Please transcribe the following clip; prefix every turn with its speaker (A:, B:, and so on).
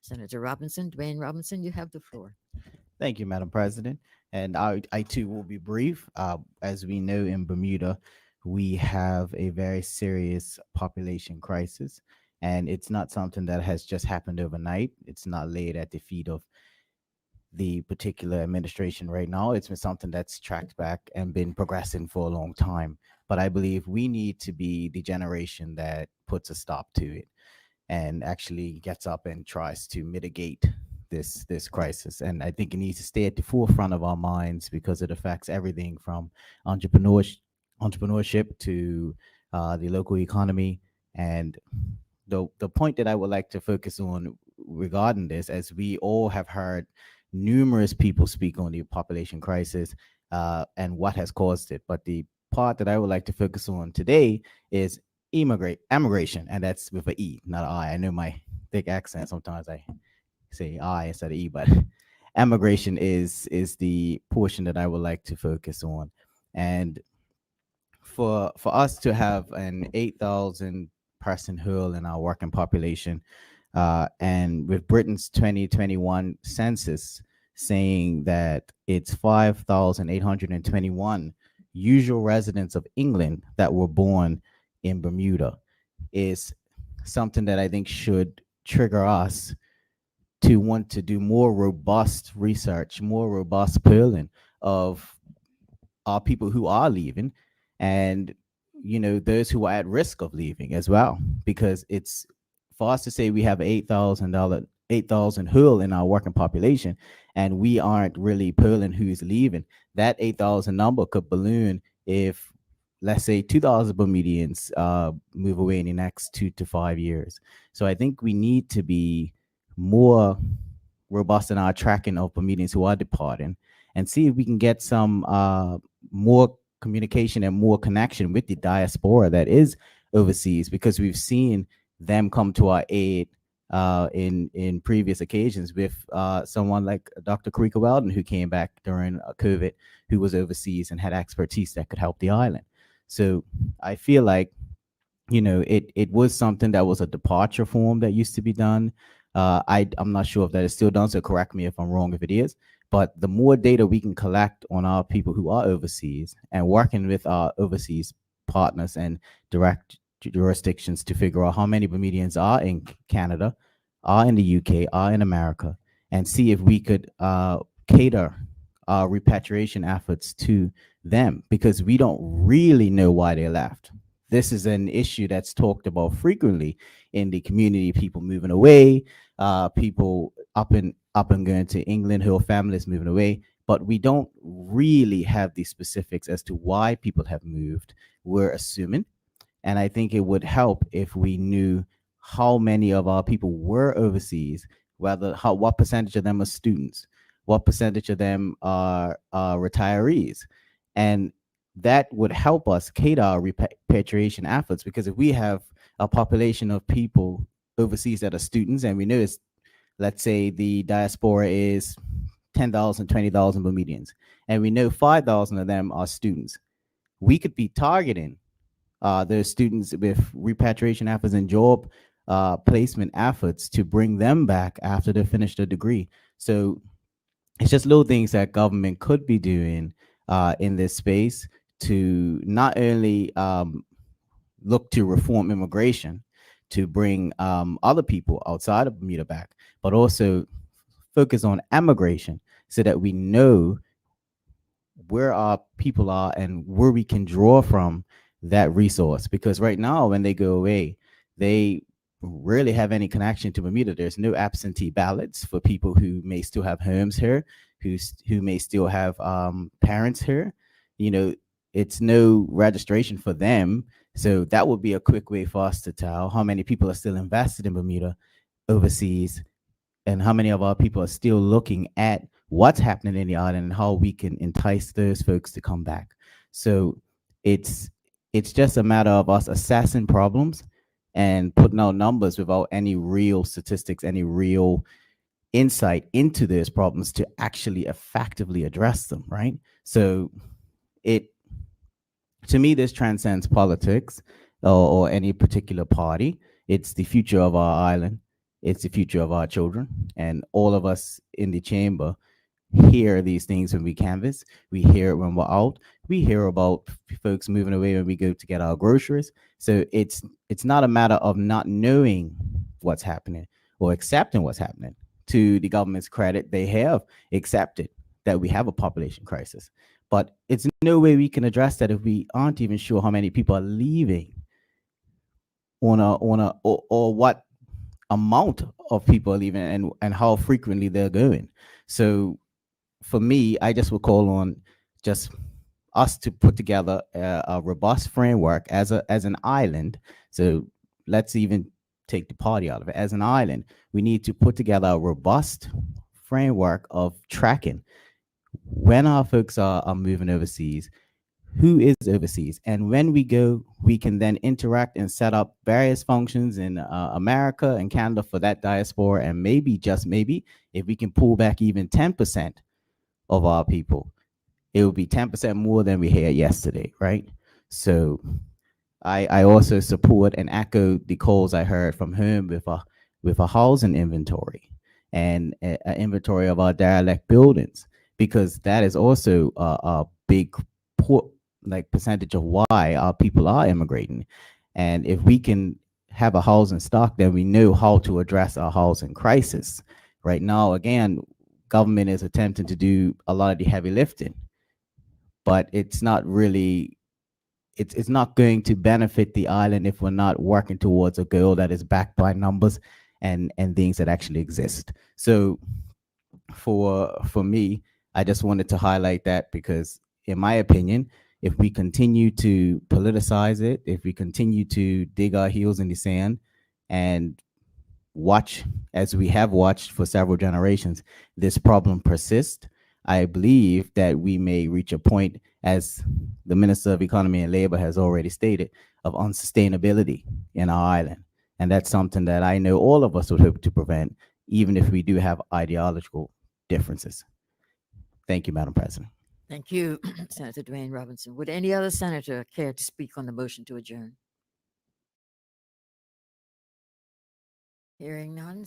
A: Senator Robinson, Dwayne Robinson, you have the floor.
B: Thank you, Madam President. And I too will be brief. As we know, in Bermuda, we have a very serious population crisis. And it's not something that has just happened overnight. It's not laid at the feet of the particular administration right now. It's been something that's tracked back and been progressing for a long time. But I believe we need to be the generation that puts a stop to it and actually gets up and tries to mitigate this crisis. And I think it needs to stay at the forefront of our minds because it affects everything from entrepreneurship entrepreneurship to the local economy. And the point that I would like to focus on regarding this, as we all have heard numerous people speak on the population crisis and what has caused it, but the part that I would like to focus on today is emigration, and that's with a E, not an I. I know my thick accent sometimes I say I instead of E, but emigration is the portion that I would like to focus on. And for us to have an 8,000 person hurl in our working population, and with Britain's 2021 census saying that it's 5,821 usual residents of England that were born in Bermuda, is something that I think should trigger us to want to do more robust research, more robust polling of are people who are leaving, and those who are at risk of leaving as well, because it's for us to say we have $8,000 hurl in our working population and we aren't really polling who's leaving. That 8,000 number could balloon if, let's say, 2,000 Bermudians move away in the next 2 to 5 years. So I think we need to be more robust in our tracking of Bermudians who are departing, and see if we can get some more communication and more connection with the diaspora that is overseas, because we've seen them come to our aid in previous occasions with someone like Dr. Karika Weldon, who came back during COVID, who was overseas and had expertise that could help the island. So I feel like it was something that was a departure form that used to be done. I'm not sure if that is still done, so correct me if I'm wrong if it is. But the more data we can collect on our people who are overseas and working with our overseas partners and direct jurisdictions to figure out how many Bermudians are in Canada, are in the UK, are in America, and see if we could cater our repatriation efforts to them, because we don't really know why they left. This is an issue that's talked about frequently in the community. People moving away, people up and going to England, whole families moving away, but we don't really have the specifics as to why people have moved. We're assuming, and I think it would help if we knew how many of our people were overseas, what percentage of them are students, what percentage of them are retirees, and that would help us cater our repatriation efforts. Because if we have a population of people overseas that are students, and we know it's, let's say the diaspora is 10,000, 20,000 Bermudians, and we know 5,000 of them are students, we could be targeting those students with repatriation efforts and job placement efforts to bring them back after they finish their degree. So it's just little things that government could be doing in this space to not only look to reform immigration to bring other people outside of Bermuda back, but also focus on emigration so that we know where our people are and where we can draw from that resource. Because right now, when they go away, they rarely have any connection to Bermuda. There's no absentee ballots for people who may still have homes here, who may still have parents here. It's no registration for them. So that would be a quick way for us to tell how many people are still invested in Bermuda overseas, and how many of our people are still looking at what's happening in the island and how we can entice those folks to come back. So it's just a matter of us assessing problems and putting out numbers without any real statistics, any real insight into those problems to actually effectively address them, right? So it to me, this transcends politics or any particular party. It's the future of our island. It's the future of our children. And all of us in the chamber hear these things when we canvas. We hear it when we're out. We hear about folks moving away when we go to get our groceries. So it's not a matter of not knowing what's happening or accepting what's happening. To the government's credit, they have accepted that we have a population crisis. But it's no way we can address that if we aren't even sure how many people are leaving or what amount of people are leaving and how frequently they're going. So for me, I just would call on just us to put together a robust framework as an island. So let's even take the party out of it. As an island, we need to put together a robust framework of tracking when our folks are moving overseas, who is overseas, and when we go, we can then interact and set up various functions in America and Canada for that diaspora, and maybe just maybe if we can pull back even 10% of our people, it would be 10% more than we had yesterday, right? So I also support and echo the calls I heard from him with a housing inventory and an inventory of our derelict buildings, because that is also a big like percentage of why our people are immigrating. And if we can have a housing stock, then we know how to address our housing crisis. Right now, again, government is attempting to do a lot of the heavy lifting, but it's not going to benefit the island if we're not working towards a goal that is backed by numbers and things that actually exist. So for me, I just wanted to highlight that because in my opinion, if we continue to politicize it, if we continue to dig our heels in the sand and watch, as we have watched for several generations, this problem persist, I believe that we may reach a point, as the Minister of Economy and Labor has already stated, of unsustainability in our island. And that's something that I know all of us would hope to prevent, even if we do have ideological differences. Thank you, Madam President.
A: Thank you, Senator Dwayne Robinson. Would any other senator care to speak on the motion to adjourn? Hearing none,